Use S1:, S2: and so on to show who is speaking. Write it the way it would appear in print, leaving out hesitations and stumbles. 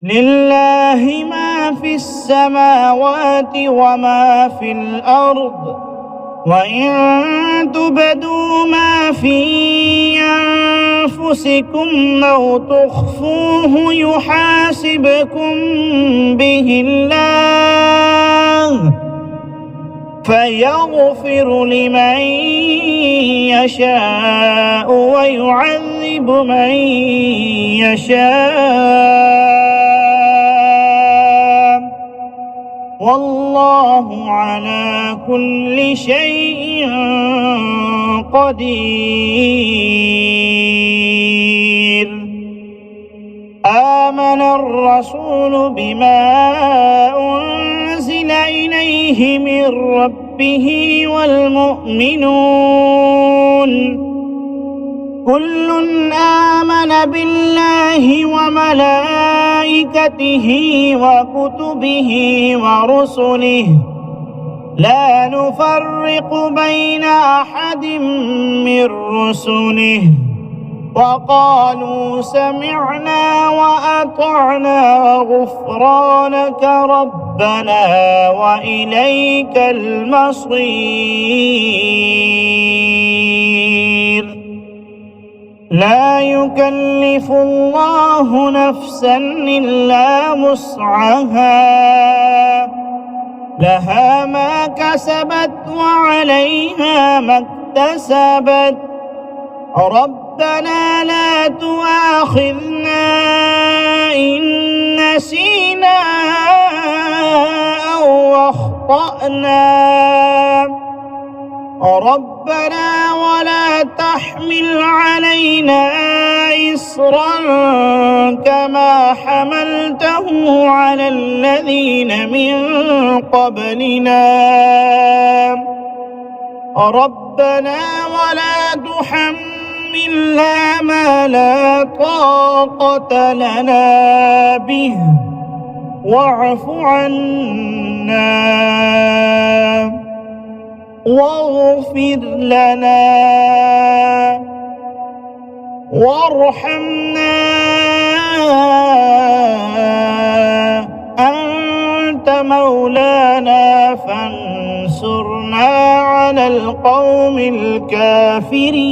S1: لله ما في السماوات وما في الأرض وإن تبدوا ما في أنفسكم أو تخفوه يحاسبكم به الله فيغفر لمن يشاء ويعذب من يشاء والله على كل شيء قدير. آمن الرسول بما أنزل إليه من ربه والمؤمنون كل آمن بالله وملائكته وكتبه ورسله لا نفرق بين أحد من رسله وقالوا سمعنا وأطعنا غفرانك ربنا وإليك المصير. لا يكلف الله نفسا إلا وسعها لها ما كسبت وعليها ما اكتسبت ربنا لا تؤاخذنا إن نسينا أو أخطأنا ربنا ولا تحمل علينا إصرا كما حملته على الذين من قبلنا ربنا ولا تحملنا ما لا طاقة لنا به واعف عنا واغفر لنا وارحمنا أنت مولانا فانصرنا على القوم الكافرين.